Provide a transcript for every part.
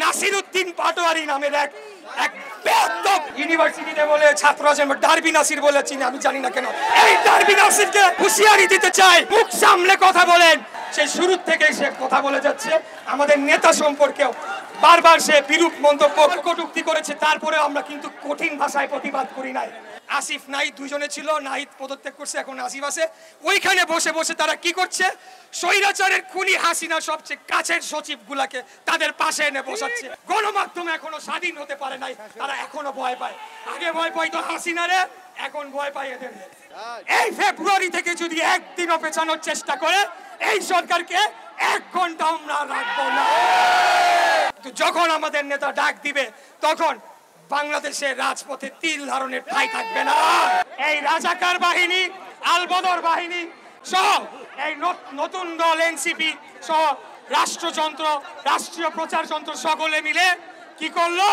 নাসিরউদ্দিন পাটোয়ারি নামের এক বেয়াদব ইউনিভার্সিটিতে বলে ছাত্র আছেন ডারবি নাসির বলে চিনি, আমি জানি না কেন। এই ডারবি নাসিরকে হুঁশিয়ারি দিতে চাই, মুখ সামলে কথা বলেন। সে শুরু থেকেই সে কথা বলে যাচ্ছে আমাদের নেতা সম্পর্কেও বারবার সে বিরূপ মন্তব্য কটূক্তি করেছে, তারপরে আমরা কিন্তু কঠিন ভাষায় প্রতিবাদ করি নাই। আসিফ নাহিদ দুইজনে ছিল, নাহিদ পদত্যাগ করছে, এখন আসিফ আছে। ওইখানে বসে বসে তারা কি করছে, স্বৈরাচারের খুনি হাসিনা সবচেয়ে কাছের সচিব গুলাকে তাদের পাশে এনে বসাচ্ছে। গণমাধ্যম এখনো স্বাধীন হতে পারে নাই, তারা এখনো ভয় পায়। আগে ভয় পাইতো হাসিনারে, এখন ভয় পায় এদের। এই ফেব্রুয়ারি থেকে যদি একদিনও পেছানোর চেষ্টা করে এই সরকারকে 1 ঘন্টা আমরা রাখবো না। যখন আমাদের নেতা ডাক দিবে তখন বাংলাদেশের রাজপথে তিল ধারণের ঠাঁই থাকবে না। এই রাজাকার বাহিনী, আলবদর বাহিনী সহ এই নতুন দল এনসিপি সহ রাষ্ট্রযন্ত্র, রাষ্ট্রীয় প্রচার যন্ত্র সকলে মিলে কি করলো,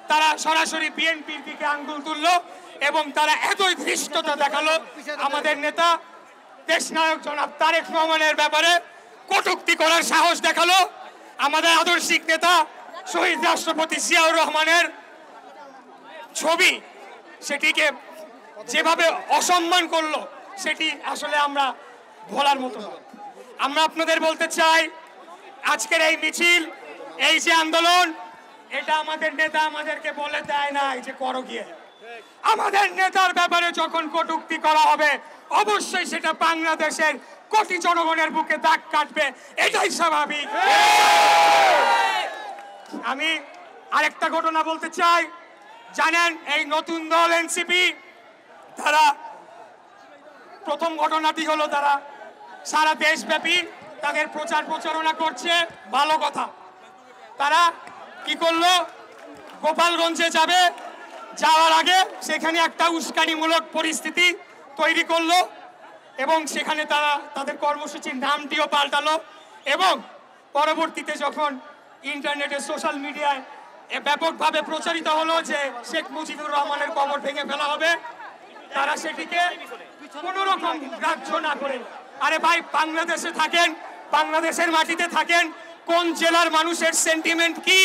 তারা সরাসরি বিএনপির দিকে আঙ্গুল তুললো এবং তারা এতই ধৃষ্টতা দেখালো আমাদের নেতা দেশনায়ক জনাব তারেক রহমানের ব্যাপারে কটূক্তি করার সাহস দেখালো। আমাদের আদর্শিক নেতা শহীদ রাষ্ট্রপতি জিয়াউর রহমানের ছবি সেটিকে যেভাবে অসম্মান করলো সেটি আসলে আমরা ভোলার মতো না। আমরা আপনাদের বলতে চাই, আজকের এই মিছিল, এই যে আন্দোলন, এটা আমাদের নেতা আমাদেরকে বলে দেয় না এই যে করো গিয়ে। আমাদের নেতার ব্যাপারে যখন কটূক্তি করা হবে অবশ্যই সেটা বাংলাদেশের কোটি জনগণের বুকে দাগ কাটবে, এটাই স্বাভাবিক। আমি আরেকটা ঘটনা বলতে চাই। জানেন এই নতুন দল এনসিপি, তারা প্রথম ঘটনাটি হলো তারা সারা দেশব্যাপী তাদের প্রচার প্রচারণা করছে, ভালো কথা। তারা কি করলো, গোপালগঞ্জে যাবে, যাওয়ার আগে সেখানে একটা উস্কানিমূলক পরিস্থিতি তৈরি করলো এবং সেখানে তারা তাদের কর্মসূচির নামটিও পাল্টালো এবং পরবর্তীতে যখন ইন্টারনেটে সোশ্যাল মিডিয়ায় ব্যাপকভাবে প্রচারিত হলো যে শেখ মুজিবুর রহমানের কবর ভেঙে ফেলা হবে, তারা সেটিকে কোনো রকম গ্রাহ্য না করে, আরে ভাই বাংলাদেশে থাকেন, বাংলাদেশের মাটিতে থাকেন, কোন জেলার মানুষের সেন্টিমেন্ট কি,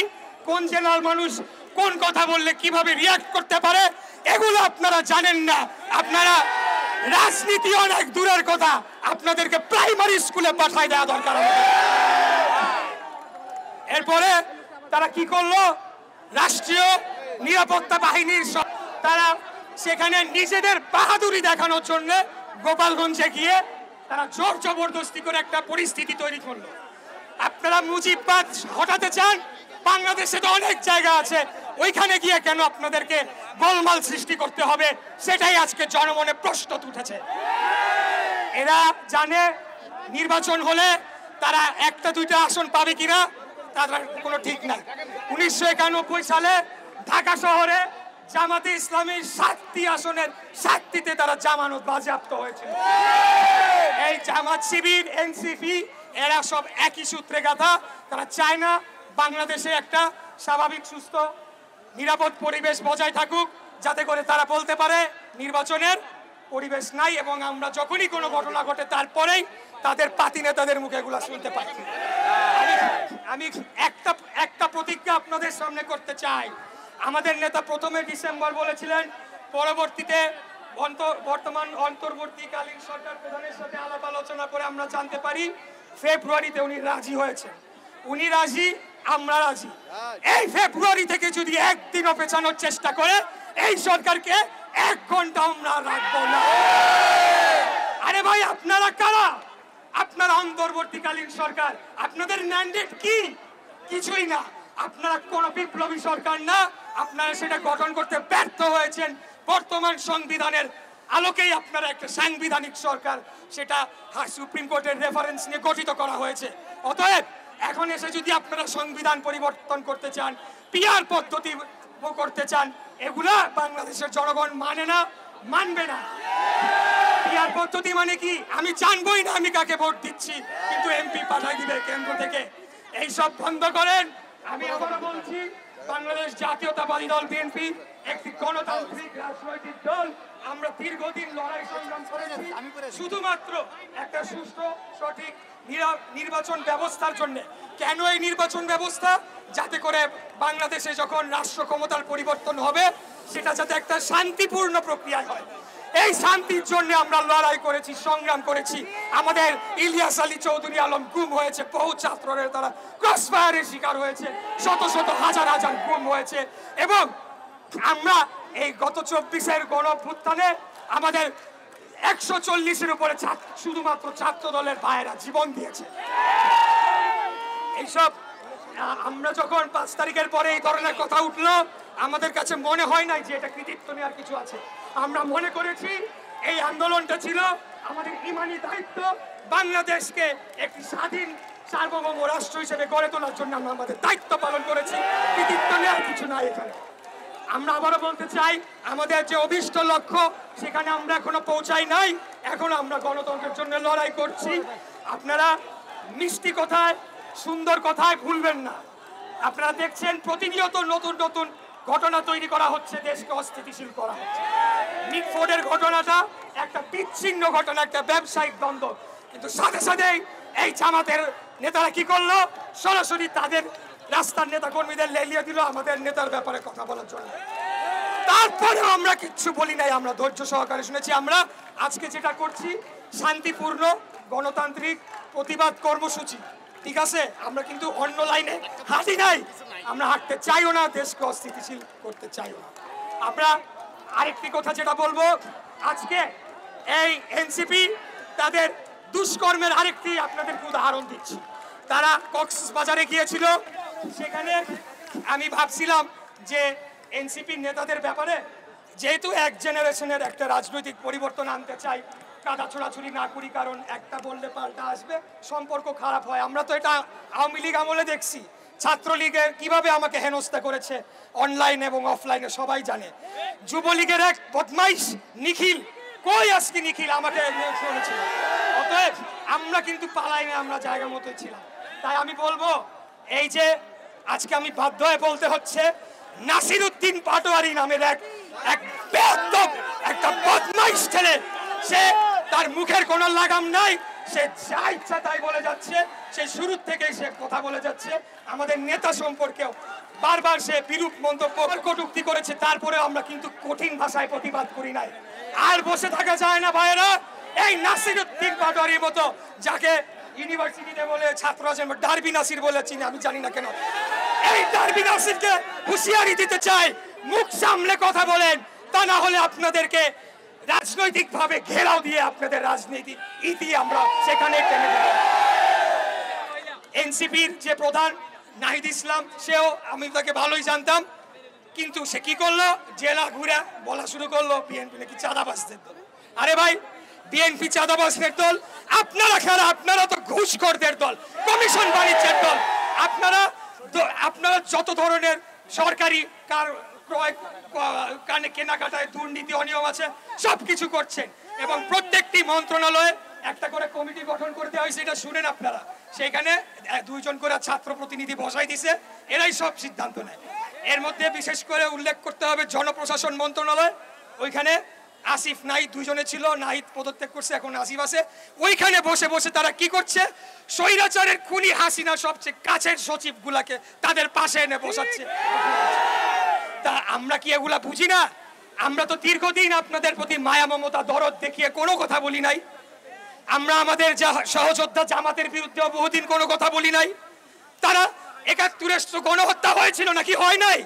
কোন জেলার মানুষ কোন কথা বললে কিভাবে রিয়াক্ট করতে পারে এগুলো আপনারা জানেন না। আপনারা রাজনীতি অনেক দূরের কথা, আপনাদেরকে প্রাইমারি স্কুলে পাঠায় দেওয়া দরকার। এরপরে তারা কি করলো, রাষ্ট্রীয় নিরাপত্তা বাহিনীর তারা সেখানে নিজেদের বাহাদুরি দেখানোর জন্য গোপালগঞ্জে গিয়ে তারা জোর জবরদস্তি করে একটা পরিস্থিতি তৈরি করলো। আপনারা মুজিববাদ হটাতে চান, বাংলাদেশে তো অনেক জায়গা আছে, ওইখানে গিয়ে কেন আপনাদেরকে গোলমাল সৃষ্টি করতে হবে, সেটাই আজকে জনমনে প্রশ্ন উঠেছে। এরা জানে নির্বাচন হলে তারা 1-2টা আসন পাবে কিনা তার কোনো ঠিক নাই। 1991 সালে ঢাকা শহরে জামাতে ইসলামীর 7টি আসনের 7টিতে তারা জামানত বাজেয়াপ্ত হয়েছিল। এই জামাত, শিবির, এনসিপি এরা সব একই সূত্রে গাঁথা। তারা চায় না বাংলাদেশে একটা স্বাভাবিক সুস্থ নিরাপদ পরিবেশ বজায় থাকুক, যাতে করে তারা বলতে পারে নির্বাচনের পরিবেশ নাই এবং আমরা যখনই কোনো ঘটনা ঘটে তারপরেই তাদের পাতি নেতাদের মুখে এগুলো শুনতে পাই। আমি একটা প্রতিজ্ঞা আপনাদের সামনে করতে চাই। আমাদের নেতা প্রথমে ডিসেম্বর বলেছিলেন, পরবর্তীতে বর্তমান অন্তর্বর্তীকালীন সরকার প্রধানের সাথে আলাপ আলোচনা করে আমরা জানতে পারি ফেব্রুয়ারিতে উনি রাজি হয়েছে। উনি রাজি, আমরা রাজি। এই ফেব্রুয়ারি থেকে যদি একদিনও পেছানোর চেষ্টা করে এই সরকারকে 1 ঘন্টা আমরা রাখবো না। আরে ভাই আপনারা কারা? আপনারা অন্তর্বর্তীকালীন সরকার, আপনাদের ম্যান্ডেট কি? কিছুই না। আপনারা কোন বিপ্লবী সরকার না, আপনারা সেটা গঠন করতে ব্যর্থ হয়েছেন। বর্তমান সংবিধানের আলোকেই আপনারা একটা সাংবিধানিক সরকার, সেটা সুপ্রিম কোর্টের রেফারেন্স নিয়ে গঠিত করা হয়েছে। অতএব এখন এসে যদি আপনারা সংবিধান পরিবর্তন করতে চান, পিআর পদ্ধতি করতে চান, এগুলা বাংলাদেশের জনগণ মানে না, মানবে না। পিআর পদ্ধতি মানে কি আমি জানবই না আমি কাকে ভোট দিচ্ছি, কিন্তু এমপি পাঠাই দিবে কেন্দ্র থেকে। এইসব বন্ধ করেন। আমি আবারও বলছি করেছি বাংলাদেশ জাতীয়তাবাদী দল বিএনপি একটি গণতান্ত্রিক রাজনৈতিক দল। আমরা দীর্ঘদিন লড়াই সংগ্রাম করেছি শুধুমাত্র একটা সুষ্ঠু সঠিক নির্বাচন ব্যবস্থার জন্য। কেন এই নির্বাচন ব্যবস্থা? যাতে করে বাংলাদেশে যখন রাষ্ট্র ক্ষমতার পরিবর্তন হবে সেটা যাতে একটা শান্তিপূর্ণ প্রক্রিয়ায় হয়। এই শান্তির জন্য আমরা লড়াই করেছি, সংগ্রাম করেছি। আমাদের ইলিয়াস আলী চৌধুরী আলম গুম হয়েছে, বহু ছাত্রের দ্বারা ক্রসফায়ারের শিকার হয়েছে, শত শত হাজার হাজার গুম হয়েছে। এবং আমরা এই গত 24-এর গণঅভ্যুত্থানে আমাদের 140-এর উপরে শুধুমাত্র ছাত্র দলের ভাইয়েরা জীবন দিয়েছে। এইসব আমরা যখন 5 তারিখের পরে এই ধরনের কথা উঠলো আমাদের কাছে মনে হয় নাই যে এটা কৃতিত্ব নেওয়ার কিছু আছে। আমরা মনে করেছি এই আন্দোলনটা ছিল আমাদের ইমানি দায়িত্ব, বাংলাদেশকে একটি স্বাধীন সার্বভৌম রাষ্ট্র হিসেবে গড়ে তোলার জন্য আমরা আমাদের দায়িত্ব পালন করেছি। কৃতিত্ব নেওয়ার কিছু নাই এখানে। আমরা আবারও বলতে চাই আমাদের যে অভিষ্ট লক্ষ্য সেখানে আমরা এখনো পৌঁছাই নাই। এখন আমরা গণতন্ত্রের জন্য লড়াই করছি। আপনারা মিষ্টি কথায় সুন্দর কথায় ভুলবেন না। আপনারা দেখছেন প্রতিনিয়ত নতুন নতুন ঘটনা তৈরি করা হচ্ছে, দেশকে অস্থিতিশীল করা হচ্ছে। মিটফোর্ডের ঘটনাটা একটা বিচ্ছিন্ন ঘটনা, একটা ব্যবসায়িক দ্বন্দ্ব, কিন্তু সাথে সাথেই এই জামাতের নেতারা কি করলো? সরাসরি তাদের রাস্তার নেতা কর্মীদের লেলিয়ে দিল আমাদের নেতার ব্যাপারে কথা বলার জন্য। তারপরেও আমরা কিচ্ছু বলি নাই, আমরা ধৈর্য সহকারে শুনেছি। আমরা আজকে যেটা করছি শান্তিপূর্ণ গণতান্ত্রিক প্রতিবাদ কর্মসূচি, ঠিক আছে? আমরা কিন্তু অন্য লাইনে হাঁটি নাই, আমরা হাঁটতে চাইও না, দেশকে অস্থিতিশীল করতে চাইও না। আমরা আরেকটি কথা যেটা বলবো, আজকে এই এনসিপি তাদের দুষ্কর্মের আরেকটি আপনাদেরকে উদাহরণ দিচ্ছি। তারা কক্সবাজারে গিয়েছিল, সেখানে আমি ভাবছিলাম যে এনসিপি নেতাদের ব্যাপারে যেহেতু এক জেনারেশনের একটা রাজনৈতিক পরিবর্তন আনতে চাই, কাদা ছোড়াছুড়ি না করি, কারণ একটা বললে পাল্টা আসবে, সম্পর্ক খারাপ হয়। আমরা তো এটা আওয়ামী লীগ আমলে দেখছি, ছাত্রলীগের কিভাবে আমাকে হেনস্থা করেছে অনলাইন এবং অফলাইনে সবাই জানে। যুবলীগের এক বদমাইশ নিখিল, কই আজকে নিখিল আমাকে শুনেছিল। অতএব আমরা কিন্তু পালাই না, আমরা জায়গা মতোই ছিলাম। তাই আমি বলবো, এই যে আজকে আমি বাধ্য হয়ে বলতে হচ্ছে, নাসির উদ্দিন পাটোয়ারি নামের এক বেয়াদব একটা বদমাইশ ছেলে, সে তার মুখের কোনো লাগাম নাই, সে যা ইচ্ছা তাই বলে যাচ্ছে। সে শুরু থেকে সে কথা বলে যাচ্ছে আমাদের নেতা সম্পর্কেও বারবার সে বিরূপ মন্তব্য কটূক্তি করেছে। তারপরে আমরা কিন্তু কঠিন ভাষায় প্রতিবাদ করি নাই। আর বসে থাকা যায় না ভাইয়েরা। এই নাসির উদ্দিন পাটোয়ারির মতো, যাকে ইউনিভার্সিটিতে বলে ছাত্র আছেন ডারবি নাসির বলে চিনি, আমি জানি না কেন, এই ডারবি নাসিরকে হুঁশিয়ারি দিতে চাই, মুখ সামলে কথা বলেন, তা না হলে আপনাদেরকে রাজনৈতিক ভাবে ঘেরাও দিয়ে আপনাদের রাজনীতি ইতি আমরা সেখানে টেনে দেব। এনসিপির যে প্রধান নাহিদ ইসলাম, সেও আমি তাকে ভালোই জানতাম, কিন্তু সে কি করলো? জেলা ঘুরে বলা শুরু করলো বিএনপি নাকি চাঁদাবাজদের দল। আরে ভাই, বিএনপি চাঁদাবাজদের দল? আপনারা খেলা, আপনারা তো ঘুষখোরদের দল, কমিশন বাণিজ্যের দল। আপনারা যত ধরনের সরকারি ক্রয় কেনাকাটায় দুর্নীতি অনিয়ম আছে সবকিছু করছেন, এবং প্রত্যেকটি মন্ত্রণালয়ে একটা করে কমিটি গঠন করতে হয়, সেটা শুনেন আপনারা। সেখানে 2 জন করে ছাত্র প্রতিনিধি বসাই দিছে, এরাই সব সিদ্ধান্ত নেয়। এর মধ্যে বিশেষ করে উল্লেখ করতে হবে জনপ্রশাসন মন্ত্রণালয়, ওইখানে আসিফ নাহিদ 2 জনে ছিল, নাহিদ পদত্যাগ করছে, এখন আসিফ আছে। ওইখানে বসে বসে তারা কি করছে? স্বৈরাচারের খুনি হাসিনা সবচেয়ে কাছের সচিব গুলাকে তাদের পাশে এনে বসাচ্ছে। তা আমরা কি এগুলা বুঝি না? আমরা তো দীর্ঘদিন আপনাদের প্রতি মায়া মমতা দরদ দেখিয়ে কোনো কথা বলি নাই। আমরা আমাদের সহযোদ্ধা জামাতের বিরুদ্ধে বহুদিন কোনো কথা বলি নাই। তারা ৭১-এর গণহত্যা হয়েছিল নাকি হয় নাই?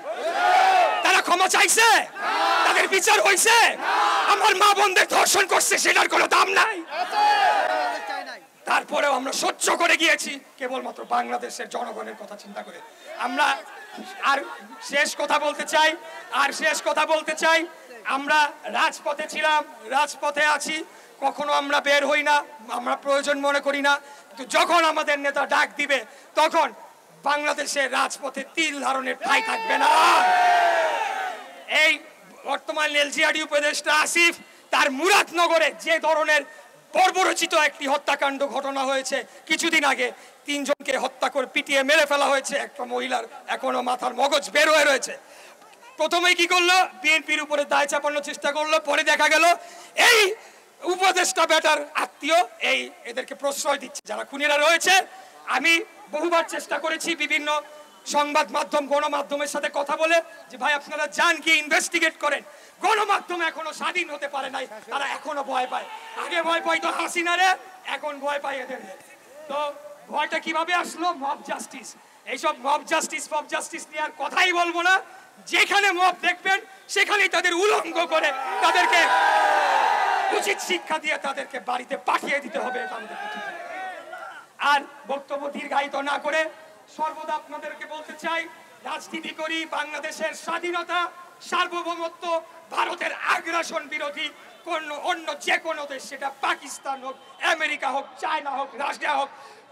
তারা ক্ষমা চাইছে? তাদের বিচার হয়েছে? আমার মা বোনদের ধর্ষণ করছে, সেটার কোনো দাম নাই। তারপরেও আমরা সহ্য করে গিয়েছি কেবলমাত্র বাংলাদেশের জনগণের কথা চিন্তা করে। আমরা আর শেষ কথা বলতে চাই, আমরা রাজপথে ছিলাম, রাজপথে আছি, কখনো আমরা বের হই না, আমরা প্রয়োজন মনে করি না। কিন্তু যখন আমাদের নেতা ডাক দিবে তখন বাংলাদেশের রাজপথে তিল ধারণের ঠাঁই থাকবে না। এই বর্তমান এলজিআরডি উপদেষ্টা আসিফ তার মুরাদনগরে যে ধরনের বর্বরচিত একটি হত্যাকাণ্ড ঘটনা হয়েছে কিছুদিন আগে, 3 জনকে হত্যা করে পিটিয়ে মেরে ফেলা হয়েছে, একটা মহিলার এখনো মাথার মগজ বের হয়ে রয়েছে। প্রথমেই কি করলো, বিএনপির উপরে দায় চাপানোর চেষ্টা করলো, পরে দেখা গেল এই উপদেষ্টা বেটার আত্মীয় এদেরকে প্রশ্রয় দিচ্ছে যারা খুনিরা রয়েছে। আমি বহুবার চেষ্টা করেছি বিভিন্ন সংবাদ মাধ্যম গণমাধ্যমের সাথে কথা বলে যে ভাই আপনারা যান কি ইনভেস্টিগেট করেন। গণমাধ্যম এখনো স্বাধীন হতে পারে নাই, তারা এখনো ভয় পায়। আগে ভয় পাইতো হাসিনারে, এখন ভয় পায় এদের। তো ভয়টা কিভাবে আসলো? Mob justice. এইসব মব জাস্টিস নিয়ে আর কথাই বলবো না। যেখানে মব দেখবেন সেখানেই তাদের উলঙ্গ করে তাদেরকে উচিত শিক্ষা দিয়ে তাদেরকে বাড়িতে পাঠিয়ে দিতে হবে। আর বক্তব্য দীর্ঘায়িত না করে সর্বদা আপনাদেরকে বলতে চাই, রাজনীতি করি বাংলাদেশের স্বাধীনতা, সার্বভৌমত্ব, ভারতের আগ্রাসন বিরোধী অন্য যে কোনো দেশ, সেটা পাকিস্তান হোক, আমেরিকা হোক, চায়না হোক, রাশিয়া হোক,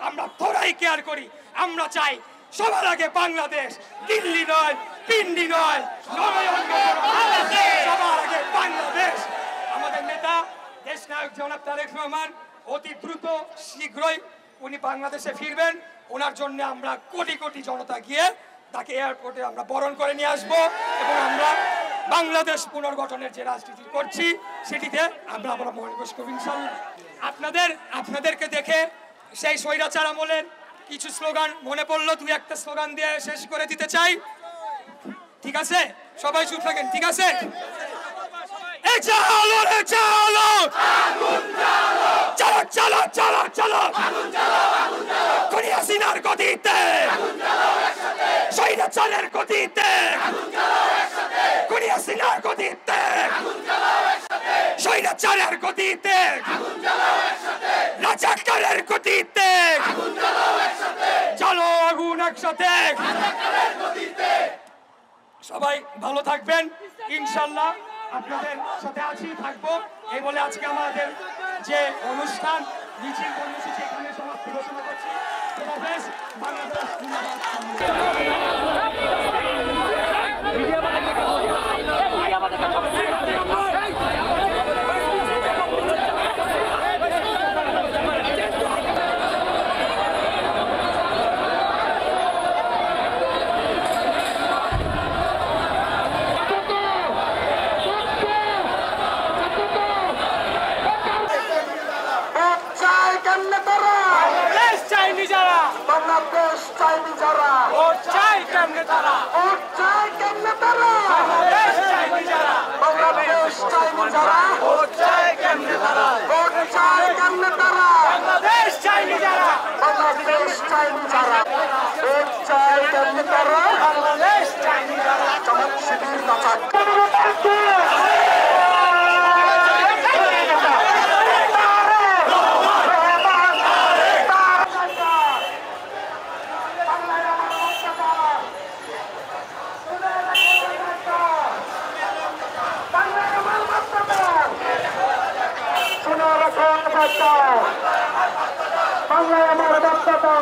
আমরা থোড়াই কেয়ার করি। আমরা চাই সবার আগে বাংলাদেশ, দিল্লি নয়, পিন্ডি নয়, সবার আগে বাংলাদেশ। আমাদের নেতা দেশ নায়ক জনাব তারেক রহমান অতি দ্রুত শীঘ্রই উনি বাংলাদেশে ফিরবেন। ওনার জন্য আমরা কোটি কোটি জনতা গিয়ে তাকে এয়ারপোর্টে আমরা বরণ করে নিয়ে আসবো এবং আমরা বাংলাদেশ পুনর্গঠনের যে রাজনীতি করছি সেটিতে আমরা আবার মনোনিবেশ করব ইনশাআল্লাহ। আপনাদেরকে দেখে সেই স্বৈরাচার আমলের কিছু স্লোগান মনে পড়লো, 2-1টা স্লোগান দিয়ে শেষ করে দিতে চাই। ঠিক আছে, সবাই চুপ থাকেন, ঠিক আছে? চলো রে চলো, চলো চলো চলো চলো, খুনি হাসিনার গদিতে, স্বৈরাচারের গদিতে, খুনি হাসিনার গদিতে, স্বৈরাচারের গদিতে, রাজাকারের গদিতে, চলো আগুন একসাথে। সবাই ভালো থাকবেন ইনশাল্লাহ, আপনাদের সাথে আছি, থাকবো। এই বলে আজকে আমাদের যে অনুষ্ঠান মিছিল কর্মসূচি এখানে সমাপ্তি ঘোষণা করছি। বাংলাদেশ বাংলাদেশ চাইনি যারা, ভোট চাই কেমনে তারা, ভোট চাই কেমনে তারা, বাংলাদেশ চাইনি যারা, বাংলাদেশ চাইনি যারা, ভোট চাই কেমনে তারা, ভোট চাই কেমনে তারা, বাংলাদেশ চাইনি যারা, বাংলাদেশ চাইনি যারা, ভোট চাই কেমনে তারা, বাংলাদেশ চাইনি যারা। জামাত শিবির নাচাক বাংলায় আমার বাচ্চাটা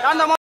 কান্দা